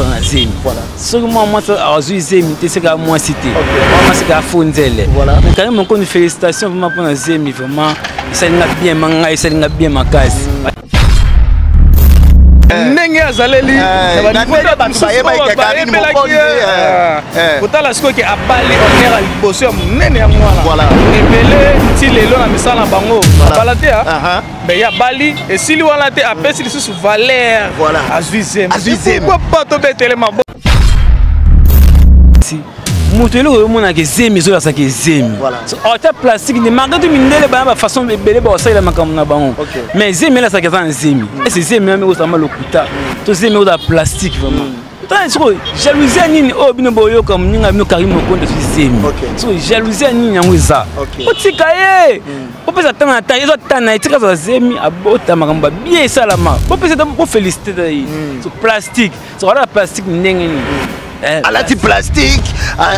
na zemi. Voilà. Ce que moi a zemi, c'est que moi cité. Moi c'est que Fonzele. Voilà. Mais quand même encore une félicitation vraiment pour na zemi vraiment. Ça n'a bien manga, ça n'a bien ma case. Ndenge azaleli na niveau ya bato bayeba Karim Mokonzi kotala siko ke abali honneur à liboso ya monene ya mwana voilà ebele ti lelo na misala bango abala te mais ya bali esili wana te apesi lisusu valeur voilà azuizem pourquoi pas tobetele mabo Moutelo on que zemi zo ça que zemi autre plastique ne marque de mindele ba façon belé ba ça la makam na bango mais zemi là ça que ça zemi et c'est zemi mais au mal okuta to zemi au plastique vraiment tant so jalousie nini o bino boyo comme ninga bino Karim Mokonzi zemi so jalousie nini yango za otika ye o pesa tana ta yezo tana etika za zemi abota makamba bien salama o pesa pour féliciter so plastique so la plastique ndenge ni alati plastique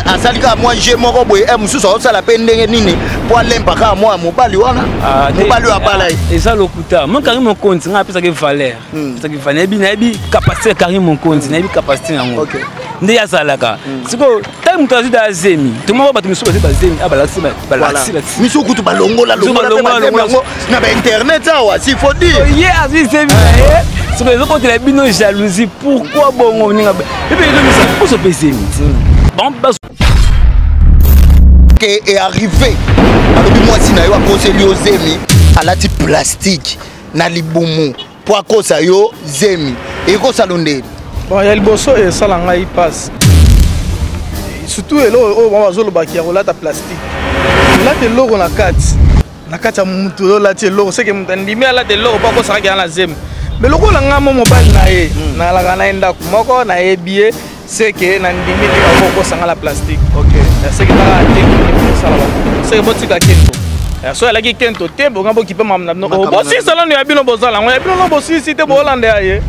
asalika moi j'ai mon robot et mususu ça la peine nini pour lempa ka moi mobali wana mobali wa bala et ça lokuta mon Karim Mokonzi nga pesa que valeur ça que valeur bi capacité Karim Mokonzi na bi capacité yango ndi ya salaka siko ta mutu azida zemi to mo ba to misusu ba zemi abalasi misuku to balongola na ba internet awa si faut dire ye azi zemi siko ezo ko tele bino jalousie pourquoi bongo ninga bébé pour se baisser bon est arrivé alors moi si na yo conseiller aux zemi alati plastique na libumu pour kosa yo zemi et ko salonde bon ya liboso et sala ngai passe surtout elo o ba zolo ba ki ya ta plastique là te logo na kati ya mutu là te logo c'est que mutandimi là te logo pas ko sala ya na zemi mais logo la nga mo mobile na ye na la kana enda moko na ye billet c'est que na ndimi te ko sanga la plastique c'est que ta te sala c'est que botika kento so la ki kento te bo ngabo ki pe mam na bo si sala no ya bino bo sala ya bino no bo si te bo holande aye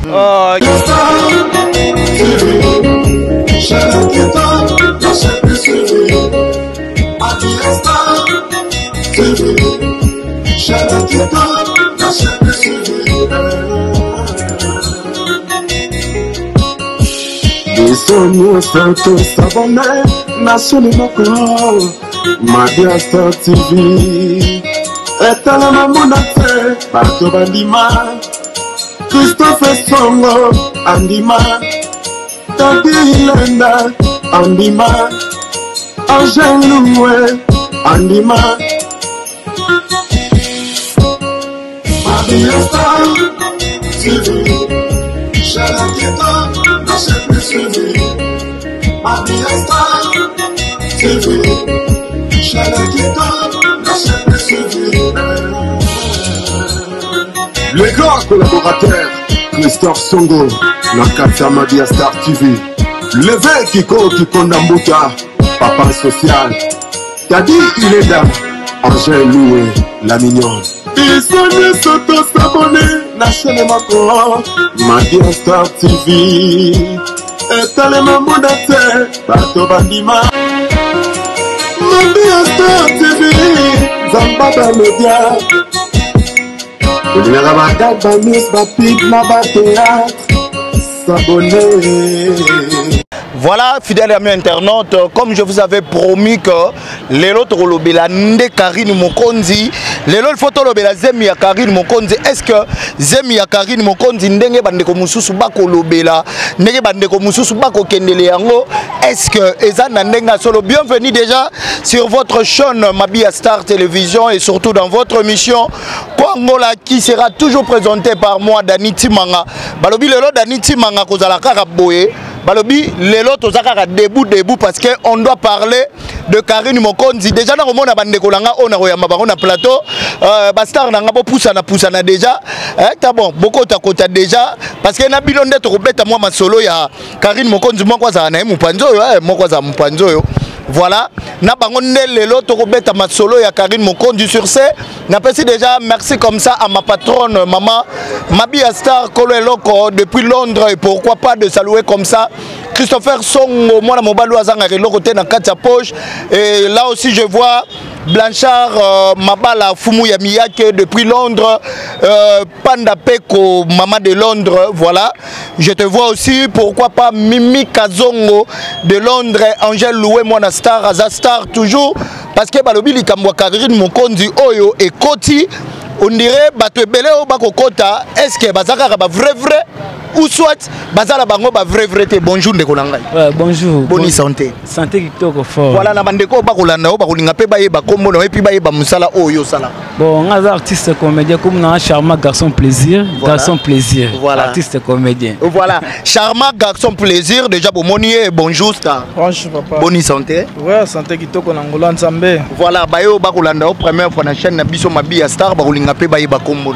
Sonho santo sabonné nationale moko Madia Star TV etala na monate bato bandima Christophe Songo andima Tati Hilenda andima Angel Loué andima Madia Star TV Chalaketa les grands collaborateurs, Christophe Songo, Nakatia Madia Star TV, Levé Kiko Kikondambuta, Papa Social, Tadi Ileda, Angel Loué, la mignonne. Ils sont des autos s'abonner, National Macron, Madia Star TV. Etalema monate bato bandima Madia Star TV Zambaba Media Olera bagaba news bapig na bateatre S'abonner. Voilà, fidèles amis internautes, comme je vous avais promis que Lelo Tolobela Nde Karim Mokonzi, Lelo Photo Lobela Zemi ya Karim Mokonzi, est-ce que Zemi ya Karim Mokonzi ndenge bandeko mususu bako lobela, ndenge bandeko mususu bako kendele yango, est-ce que ezana ndenga solo? Bienvenue déjà sur votre chaîne Mabia Star Télévision et surtout dans votre émission Kwangola qui sera toujours présentée par moi Dani Timanga. Balobi Lelo Dani Timanga kozala kaka boye. Balobi lelo tozaka debout parce que on doit parler de Karim Mokonzi. Déjà na romona bandeko langa ona royama bango na plateau bastar na ngabo poussana déjà ta bon boko ta kota déjà parce que na bino ndeto ko beta moi masolo ya Karim Mokonzi moi kwa za na mupanzo yo moi kwa za mupanzo yo. Voilà, na bango lelo toko beta masolo ya Karim Mokonzi sur ce. Na pesi déjà merci comme ça à ma patronne maman Mabia Star Kolo Eloko depuis Londres et pourquoi pas de saluer comme ça Christopher Songo, moi, Mobalo Azanga, le côté dans Katia Poche. Et là aussi, je vois Blanchard Mabala Fumu Yamiyake depuis Londres. Panda Peko, maman de Londres. Voilà. Je te vois aussi, pourquoi pas Mimi Kazongo de Londres. Angèle Loué, Mwana Star, Azastar, toujours. Parce que Balobi, Likamwa Karine, Mokondi, Oyo et Koti. On dirait bato belé au bakokota. Est-ce que bazaka ba vrai ou soit bazala bango ba vrai te bonjour de kolanga. Bonjour. Bonne santé. Santé kitoko fort. Voilà na bandeko bakolanda o bakolinga pe baye ba kombo na epi baye ba musala oyo sala. Bon, on a artiste comédien comme na Charmant Garçon Plaisir, voilà. Garçon Plaisir. Voilà. Artiste comédien. Voilà. Charmant Garçon Plaisir déjà bomonier bonjour star. Bonjour papa. Bonne santé. Ouais, santé kitoko na ngolo nzambe. Voilà, baye o bakolanda o première fois na chaîne na biso Mabia Star bakolinga pe baye ba kombo.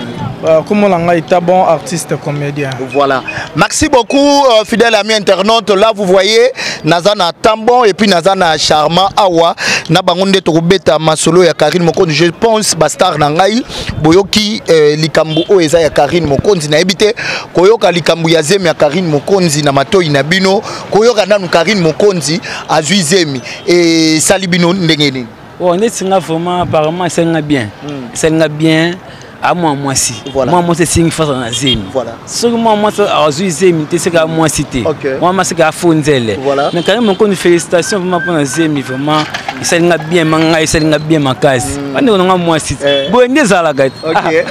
Comme on a bon artiste comédien. Voilà. Merci beaucoup, fidèles amis internautes. Là, vous voyez, Nazana Tambon et puis Nazana Charmant Awa. Nabangonde Torobeta Masolo ya Karine Mokonzi. Je pense Bastar Nangai. Boyoki Likambu Oeza ya Karine Mokonzi. Na ebite Koyoka Likambu ya Zemi ya Karine Mokonzi na Mato Inabino. Koyoka Nanu Karine Mokonzi Azui Zemi. Et Salibino Ndengeni. On est vraiment apparemment c'est bien. C'est bien. À moi si. Voilà. Moi c'est signe face à Zemi. Voilà. Seulement moi c'est à Zemi, c'est qu'à moi cité. Moi c'est qu'à Fonzelle. Voilà. Mais quand même encore une félicitation vraiment pour Zemi vraiment. C'est bien manga, c'est bien ma case. On a moi cité. Boende Zalaga. OK.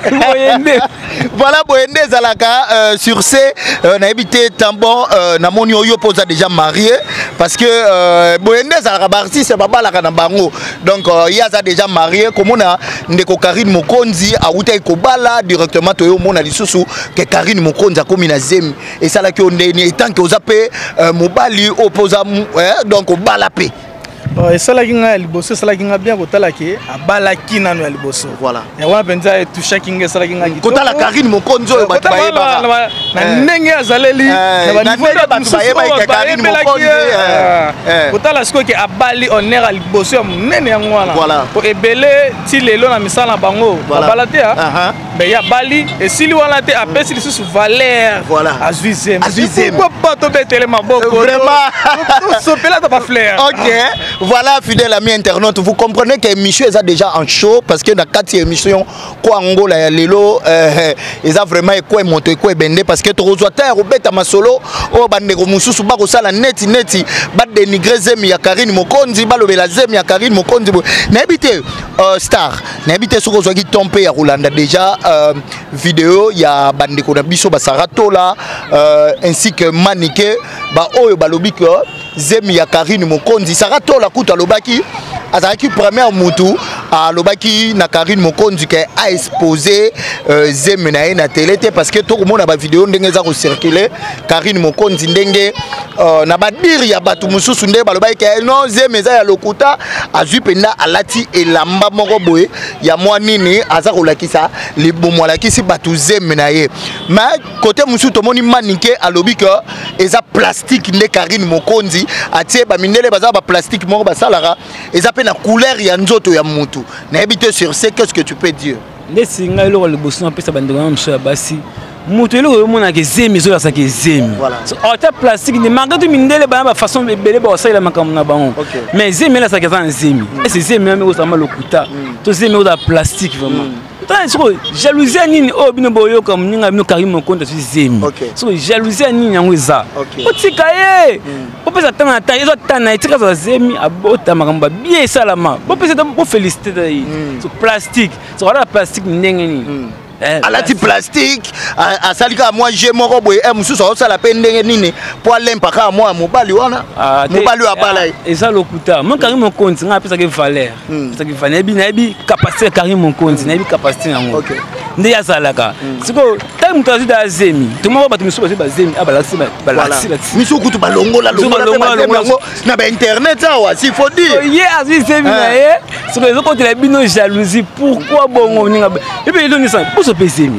Voilà Boende Zalaga sur ce na habité Tambon na moni oyo posa déjà marié parce que Boende Zalaga barti c'est baba la kana bango. Donc il y a déjà marié comme on a ndeko Karine Mokonzi a Kobala directement to mona lisusu que Karine Mokonzi comme na Zemi et ça là que on est tant que ozape mobali oposa donc obala pe et ça là qui nga liboso ça là qui nga bien kotala ke abala ki nanu ya liboso voilà et wana penza toucha kinga ça là qui nga kotala Karine Mokonzi oyo batu bayeba na ndenge azaleli na niveau de batu bayeba ke Karine Mokonzi kotala siko ke abali honneur ya liboso ya munene yango wana voilà ko ebele ti lelo na misala bango abala te mais ya bali et sili wana te apesi lisusu valeur azuizem pourquoi pas to betele maboko vraiment sopela ta pas fleur. OK. Voilà, fidèles amis internautes, vous comprenez que l'émission est déjà en show parce que dans 4 émissions, quoi Angola, Lelo, ils ont vraiment quoi monter quoi bender parce que tu reçois terre au bête à ma solo, au bandego mususu bako sala neti bad dénigrer Zemi ya Karine Mokonzi, balobela Zemi ya Karine Mokonzi. N'habite star, n'habite sur reçoit qui tombe à Rolanda déjà vidéo ya bandeko na biso basarato là ainsi que Maniké ba oyo balobi que Zemi ya Karine Mokonzi sarato la kuta lobaki azaki première mutu a lobaki na Karine Mokonzi ke a exposé Zemi na na télé parce que tout le monde a ba vidéo ndenge za ko circuler Karine Mokonzi ndenge na ba dire ya batu mususu ndenge balobaki ke non Zemi za ya lokuta azui penda alati elamba moko boye ya mwa nini aza ko lakisa libomo lakisi batu Zemi na ye mais côté mususu to moni Maniké alobi que eza plastique nde Karine Mokonzi atie ba mindele baza ba plastique moko basalara eza pe na couleur ya nzoto ya mutu na habité sur ce qu'est-ce que tu peux dire ndesinga eloko liboso na pesa bandeko na mso ya basi mutu eloko mona ke Zemi zo ya sa ke Zemi so ota plastique ni mangatu mindele ba façon belé ba osala makambo na bango mais Zemi la sa ke Zemi et c'est Zemi même osama lokuta to Zemi o da plastique vraiment jalousie nini o bino boyo comme ninga bino Karine Mokonzi sur Zemi so jalousie nini yango eza otika ye o pesa tana ta ezo tana etika za Zemi abota makambo bien salama bo pesa bo féliciter so plastique so wala plastique ndenge nini alati plastique asalika moi j'ai moko boye mususu osala pe ndenge nini po l'impaka moi mobali wana mobali abala eza lokuta mon Karine Mokonzi nga pesa ke valeur pesa ke valeur bi capacité Karine Mokonzi na bi capacité yango nde ya salaka siko ta mutu azida Zemi to mo ba mususu ba Zemi abalaxi misu kutu balongola na ba internet awa si faut dire ye azi Zemi na ye siko ezoko te la bino jalousie pourquoi bongo ninga et puis il ça pour se payer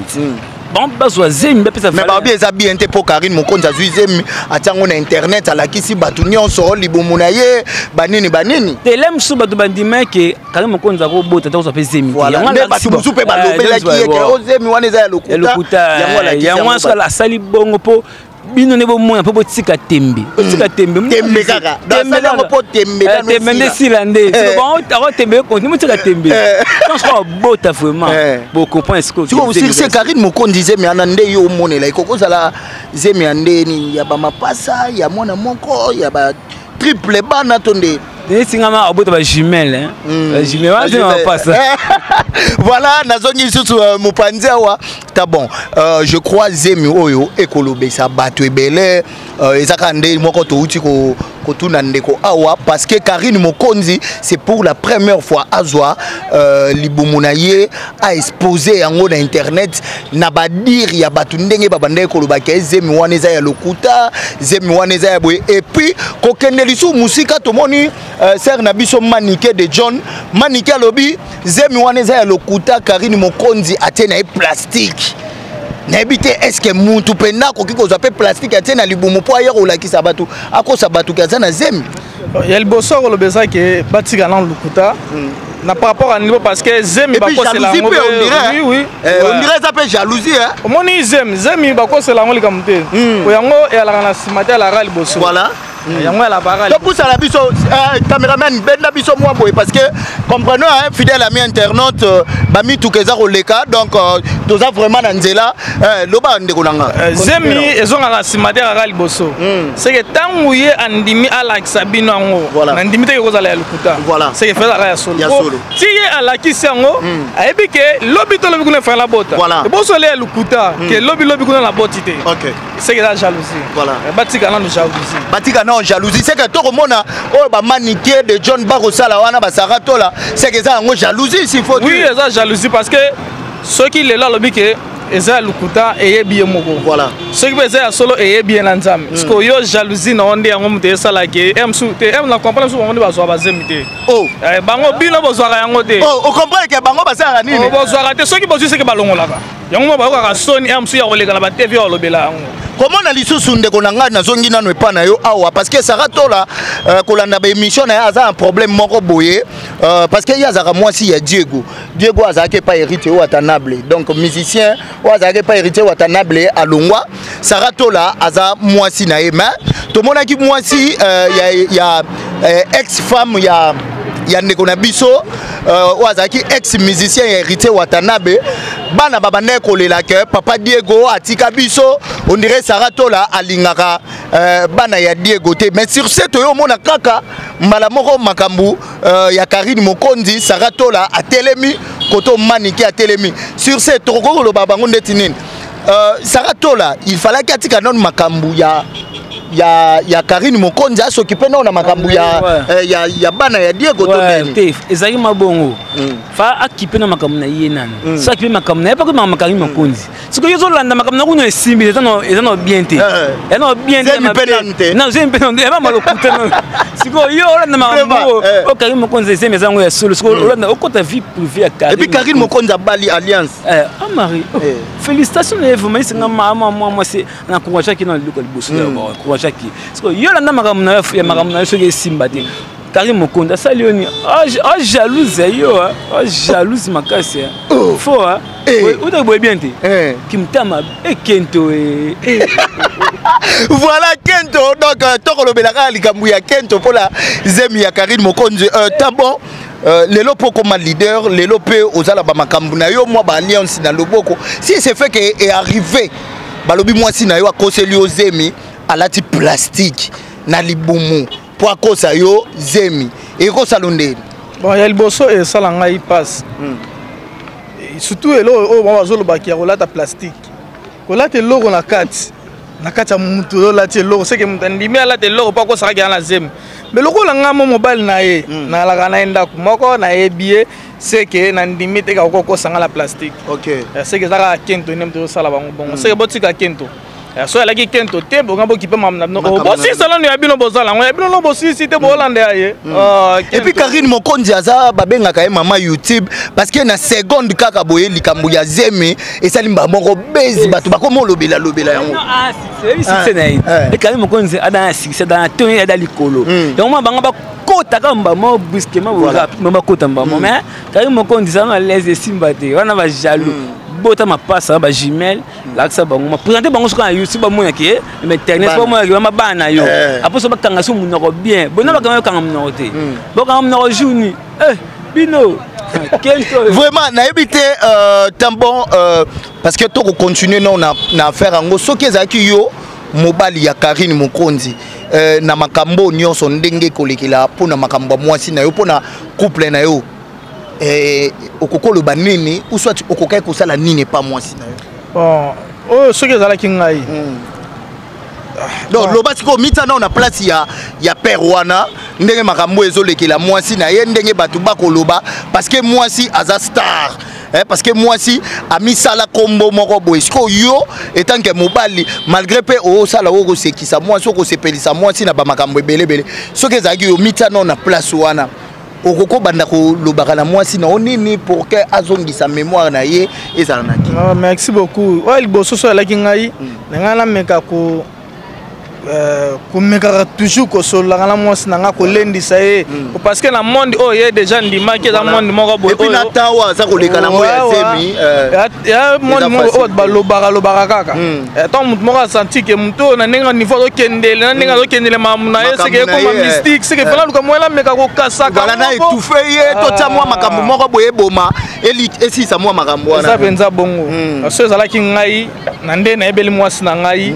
bon bazwa Zemi ba pesa mais ba bien za bien te pour Karine Mokonzi azui Zemi atango na internet alakisi batu nyonso libomo na ye banini telem su batu bandima ke Karine Mokonzi ko bota to so pe Zemi yango batu musu pe balobela ki ke o Zemi wana za ya lokuta yango la sali bongo po bino ne bo mona po tika tembe tika tembe tembe kaka tembe na po tembe na tembe ne silande bon ta tembe ko ni tika tembe quand je bota vraiment pour comprendre ce que c'est Karine Mokonzi disait mais anande yo monela ikoko sala zemi ande ni ya ba mapasa ya mwana moko ya ba triple bana tonde Singama abota ba jumelle jumelle va pas ça. Voilà nazongi susu mupanzi awa ta bon je crois zemi oyo ekolobe sa bato ebele ezaka nde moko to uti ko tuna ndeko awa parce que Karine Mokonzi c'est pour la première fois azwa libumunaye a exposé yango na internet na ba dire ya batu ndenge babande ekoloba ke zemi waneza ya lokuta zemi waneza ya boye et puis ko kende lisu musika to moni ser na biso Manike de John Manike alobi zemi waneza ya lokuta Karine Mokonzi atena e plastique na ebite est-ce que muntu penda ko kiko zape plastique atena libumu po ayer olakisa batu akosa batu kazana zemi ya liboso ko lobeza ke batika na lokuta na par rapport à niveau parce que zemi ba ko c'est la oui oui on dirait ça peut jalousie hein omoni zemi ba ko c'est la ngoli kamute ko yango ya la na simata la ral boso voilà yango ya la parole donc pour ça la biso cameraman benda biso moi boy parce que comprenons hein fidèle ami internaute bami tukeza roleka donc toza vraiment na nzela loba ndeko nanga zemi ezonga la simata la ral boso c'est que tangu ye andimi ala kisabino ngo na ndimi te ko za la lukuta c'est que fait la solo si ye ala kisango ayebi ke lobi to lobi kuna fa la bota et boso le lukuta ke lobi kuna la botité OK c'est que la jalousie voilà batika na jalousie batika non jalousie c'est que to komona o ba Manike de John Barosala wana ba Saratola c'est que ça ngo jalousie s'il faut oui ça jalousie parce que ceux qui les là lobi ke eza lukuta eye bien moko voilà ceux qui eza solo eye bien nzam parce que yo jalousie na onde yango mute sala ke emsu te em na comprendre so onde ba zo ba zemite oh bango bino bo zo yango te oh on comprend que bango ba sala nini bo zo te ceux qui bo c'est que balongolaka yango ba ka soni emsu ya koleka na ba TV ya lobela yango comment na lisusu ndeko na ngai nazongi nano epa na yo awa parce que Saratola kolanda ba émission na aza un problème moko boye parce que yazaka mwasi ya Diego azaka pas hérité ou atanable donc musicien ou azaka pas hérité ou atanable alongwa Saratola aza mwasi na ema to monaki mwasi ya ex femme ya ndeko na biso wazaki ex musicien hérité Watanabe bana babane kolela ke papa Diego atika biso on dirait Saratola alingaka bana ya Diego te mais sur cette yo mona kaka mbala moko makambu ya Karine Mokonzi Saratola atelemi koto Manike atelemi sur cette toko lo babango ndeti nini Saratola il fallait katika non makambu ya Karine Mokonzi s'occuper na makambu ya bana ya Diego to nini ezaki mabongo fa akipe na makambu na yena so akipe makambu na pas que Karine Mokonzi ce que yo landa makambu na kuno esimbi eza no bien te eza bien te na je mpe ndo eba malokuta no siko yo landa makambu o Karine Mokonzi eza mezango ya solo siko landa okota vie privée ya Karine et puis Karine Mokonzi Bali Alliance Marie félicitations vraiment c'est ngama moi c'est na kuwacha kino luko liboso ya Jackie. Parce que yo landa makambu na so ke simba te. Karine Mokonzi salioni jalouse yo jalouse makasi. Fo o ta boy bien te. Kimtama Kento voilà Kento donc tokolobelaka likambu ya Kento pour la zemi ya Karine Mokonzi tabon lelo poko ma leader lelo pe ozala ba makambu na yo moi ba alliance na loboko si c'est fait que est arrivé balobi mwasi na yo akoseli yo zemi alati plastique na libumu po akosa yo zemi ekosa londeni bon ya liboso e sala ngai passe surtout elo o bazolo bakia kolata plastique kolata logo na kati ya mutu lati logo c'est que mutandimi alata logo po akosa ka na zemi mais loko la ngamo mobile na ye na la na enda moko na ye billet c'est que na ndimi te ka kokosa la plastique OK c'est que ça Kento nemto sala bango bon c'est que botika Kento so la Kento te bonga bokipa mamna no bosi salon ya bino bozala ngo ya bino no bosi te bolande aye et puis Karine Mokonzi aza babenga ka mama YouTube parce que na seconde kaka boye likambu ya zemi et salimba moko bezi batu bakomo lobela yango c'est naïf et Karine Mokonzi ada succès dans ton ada likolo donc moi banga ba kota kamba mo brusquement voilà mama kota mbamo mais Karine Mokonzi ça na les simba te wana ba jaloux bota ma passe ba Gmail la ça bango ma présenter bango sur YouTube ba mona ke mais internet ba mona ke ma bana yo après so ba kanga so munoko bien bona ba kanga munoko te ba kanga munoko jouni bino vraiment na évité tambon parce que to continuer non na affaire ngo soki ezaki yo mobali ya Karine Mokonzi na makambo nyonso ndenge kolekela pona makambo mwasi na yo pona couple na yo okokolo banini ou soit okokai ko sala nini pas mwasi na yo bon oh soki ezalaki ngai donc loba siko mita na na place ya père wana ndenge makambo ezolekela mwasi na ye ndenge batu bakoloba parce que mwasi aza star parce que mwasi ami sala kombo moko boy siko yo etant que mobali malgré pe o sala oko sekisa mwasi oko sepelisa mwasi na ba makambo ebele soki ezaki yo mita na place wana okoko banda ko lobaka na mwasi na onini pour que azongisa mémoire na ye ezala na ki merci beaucoup wa liboso so alaki ngai ngana meka ko komeka toujours ko solanga na mwasi na nga ko lendisa ye parce que na monde oh ye déjà ndima ke dans monde moko boy et puis na tawa za ko leka na moya semi ya monde moko oh balobaka kaka tant mutu moko senti que mutu na ninga niveau do kendele na ninga do kendele mamuna ye c'est que comme mystique c'est que fala luka mwela meka ko kasaka bala na étouffé ye to tsa mwa makambo moko boye boma eli esisa mwa makambo wana ça penza bongo parce que zalaki ngai na nde na ebeli mwasi na ngai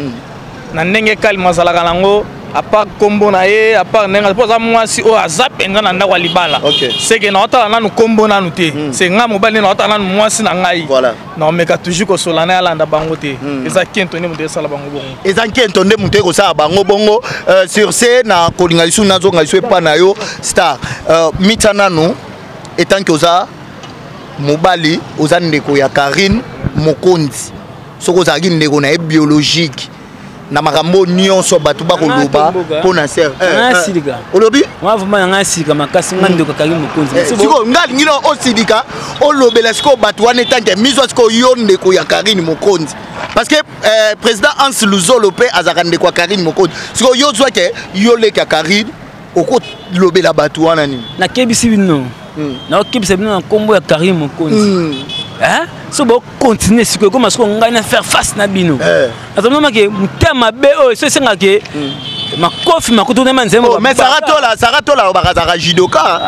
na ndenge kalima azalaka nango à part kombo na ye à part ndenge poza mwasi o aza penza na ndako libala c'est que na otala nanu kombo nanu te c'est nga mobali na otala nanu mwasi na ngai na meka toujours ko solana alanda bango te eza kento ne muté sala bango bongo eza kento nde muté ko sala bango bongo sur ce na kolinga lisu nazo ngaiso epa na yo star mita nanu etant que oza mobali oza ndeko ya Karine Mokonzi soko za ndeko na biologique na makambo nyonso batu bakoloba pona ser silika olobi moi vraiment nga silika makasi ngande ko Karine Mokonzi siko ngali ngino o silika o lobela siko batu wana tanke miso siko yonde ko ya Karine Mokonzi parce que président Hans Luzolo pe azakande ko Karine Mokonzi siko yo zwa ke yo le ka Karine oko lobela batu wana ni na kebisi bino na kebisi bino na kombo ya Karine Mokonzi so bo continuer siko comme parce qu'on gagne faire face na bino atama ke mutema be o so senga ke makofi makutu na manzemo mais saratola bakazaka judoka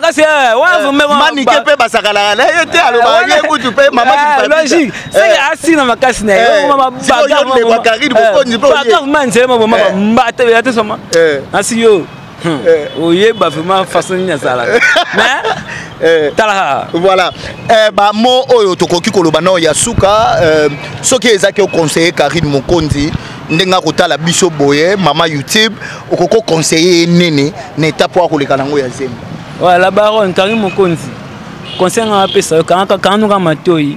kasi wa vraiment mani ke pe basakala na yete aloba ye kutu pe mama ki logique c'est asi na makasi na yo mama ba Karine Mokonzi pe ba manzemo mama mbata ya te soma asi yo oyeba vraiment façon ni sala mais voilà ba mo oyo tokoki koloba na ya suka soki ezaki o conseiller Karine Mokonzi ndenga kotala biso boye mama YouTube okoko conseiller nene na étape wa koleka nango ya zemba voilà baron Karine Mokonzi conseiller nga pesa kanaka matoi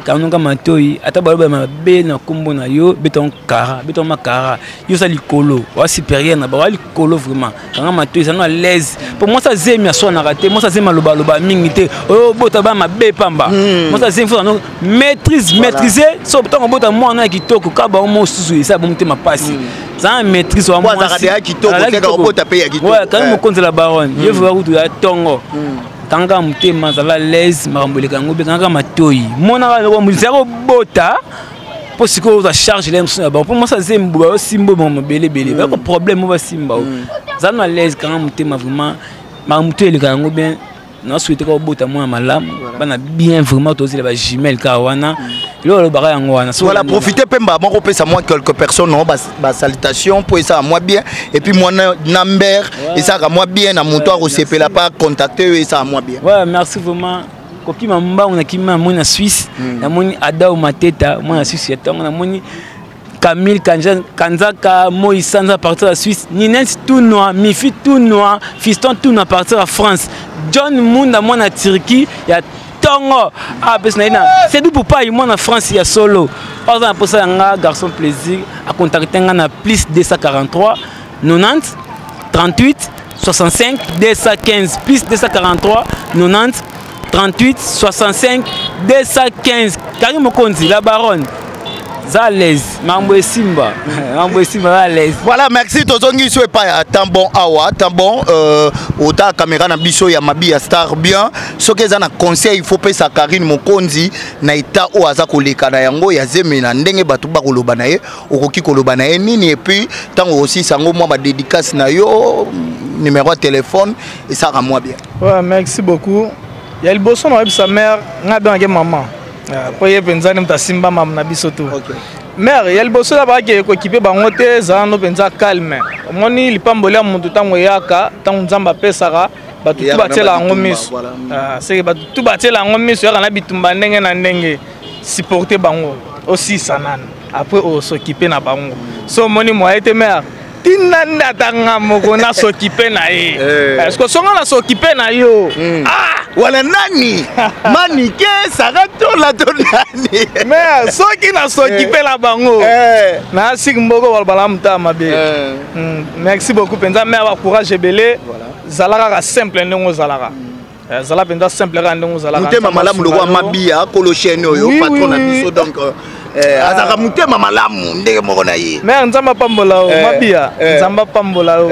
kanunga matoi ata baloba mabe na kombo na yo beton makara yo sa likolo wa supérieur na ba likolo vraiment kanga matoi ça na l'aise pour moi ça zemi aso na raté moi ça zemi loba mingi te o bota ba mabe pamba moi ça zemi faut no maîtriser so tant bota moi na kitoko ka ba mo susu ça bon te ma passe ça maîtrise wa moi ça kitoko ka bota pe ya kitoko ouais quand me compte la baronne je veux vous ya tongo kanga mutema zala l'aise makamboleka ngobe kanga matoi mona ko muzero bota pour ce que za charge l'aime sur ba pour moi ça zembo ba simbo bon belé ba ko problème ba simba za na l'aise kanga mutema vraiment makamutoi le kanga ngobe na souhaité ko bota moi malamu bana bien vraiment tozi ba Gmail ka wana lo ba yango wana voilà profiter pemba moko pesa moi quelques personnes non ba salutation pour ça moi bien et puis moi number et ça moi bien na moto a recépela pas contacter et ça moi bien ouais merci vraiment koki mamba on a kima moi na Suisse na moni Adao Mateta moi na Suisse et on a moni Camille Kanzaka Moïsanza partir à Suisse Ninens tout noir Mifi tout noir Fiston tout noir partir à France John Munda moi na Turquie il y a Tongo c'est tout pour pas moi en France il y a solo par exemple pour ça un garçon plaisir à contacter na plus 243 90 38 65 215 plus 243 90 38 65 215 Karine Mokonzi la baronne za l'aise mambo simba za l'aise. Voilà, merci tozongi so pas tambon awa tambon ota caméra na biso ya Mabia Star bien ce que za na conseil il faut pesa Karine Mokonzi na ita o aza koleka na yango ya zeme na ndenge batu ba koloba na ye okoki koloba na ye nini et puis tango aussi sango moi ba dédicace na yo numéro de téléphone et ça rend moi bien. Ouais, merci beaucoup. Il y a le boson avec sa mère, nga bien avec maman. Pour y penser n'importe simba mam na bisoto. Mère, il y a le boson là-bas qui est équipé bangote, ça no pensa calme. Moni li pambolia muntu tango yaka, tango nzamba pesara, batu tu batela ngomis. C'est batu tu batela ngomis yaka na bitumba ndenge na ndenge. Supporter bango aussi sanan. Après on s'occuper na bango. So moni moi était mère. Tinanda tanga moko na s'occuper na ye. Est-ce que songa na s'occuper na yo? Ah, wala nani? Manike sarato la donani. Mais so qui na s'occuper la bango. Na sik mboko wala bala mta mabe. Merci beaucoup penza mais avoir courage belé. Zalara simple ndongo zalara. Zala penza simple ndongo zalara. Mutema malamu lo wa Mabia kolo chaîne yo patron na biso donc azaka mutema malamu ndenge moko na ye. Mais nzamba pambola o Mabia, nzamba pambola o.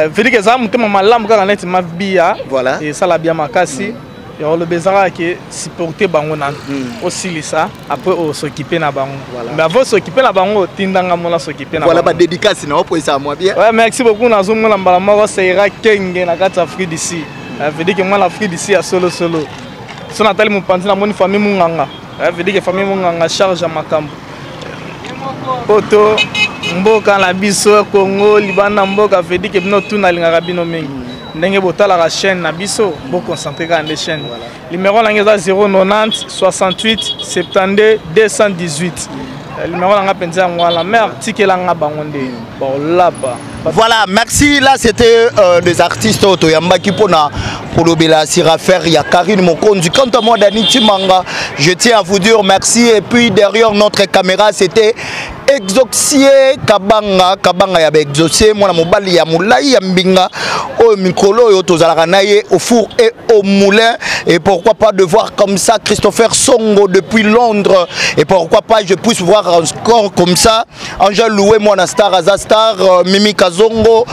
Vedi que ça mutema malamu kaka net Mabia. Voilà. Et ça la bien makasi. Ya le bezara que supporter bango na aussi lisa après on s'occuper na bango. Mais avant s'occuper na bango tindanga mona s'occuper na. Voilà ba dédicace na pour ça moi bien. Ouais, merci beaucoup na zomo na mbala moko seira kenge na kati Afrique d'ici. Vedi que moi l'Afrique d'ici a solo. So Nathalie Mupanzi na moni famille munganga. Veut dire que famille munganga charge à makambo. Poto mboka na biso Congo Libana mboka veut dire que bino tuna lingaka bino mingi. Ndenge botala la chaîne na biso bo concentrer ka na chaîne. Numéro la ngeza 090 68 72 218. Numéro la penza ngwala mère tikelanga bangonde. Bon laba. Voilà, merci. Là, c'était des artistes Otoyamba pour le Bela Sirafer, il y a Karine Mokonzi. Quant à moi, Dani Timanga, je tiens à vous dire merci. Et puis derrière notre caméra, c'était Exoxié Kabanga yabe exaucé. Moi, la mobali ya moulai ya mbinga au micro yo tozalakanaye au four et au moulin. Et pourquoi pas de voir comme ça Christopher Songo depuis Londres. Et pourquoi pas je puisse voir encore comme ça Angel Loué, moi na star Azastar, Mimi Kazongo,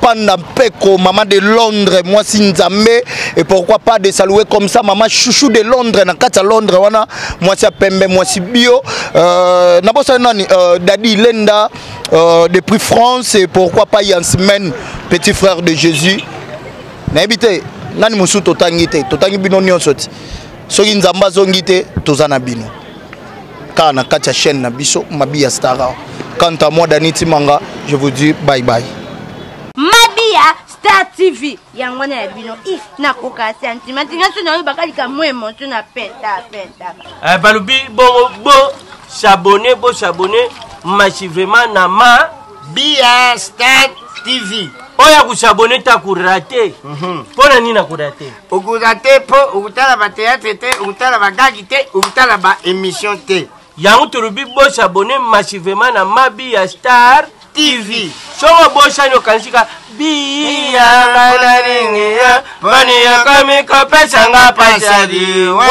Panda Peko, maman de Londres, moi Sinzambe. Et pourquoi pas de saluer comme ça maman chouchou de Londres, na kata Londres wana, moi c'est Pembe, moi c'est Bio. Nabosa nani Dadi Lenda depuis France. Et pourquoi pas Yann Semaine, petit frère de Jésus. N'habitez nani musu totangite totangi bino nyonso ti soki nzamba zongite tozana bino kana kacha chaîne na biso Mabia Star. Quant à moi Dani Timanga, je vous dis bye bye. Mabia Star TV yango na bino na koka sentiment ngaso na bakali ka mo emotion na penta balubi bo s'abonner massivement na Mabia Star TV. Oya kusabone ta kurate. Pona nina kurate? Okurate po ukutala ba théâtre te, ukutala ba gagi te, ukutala ba émission te. Yango turubi bo s'abonner massivement na Mabia Star TV. Songo bo shano kansika biya banaringa bani yakami ko pesanga pasadi wa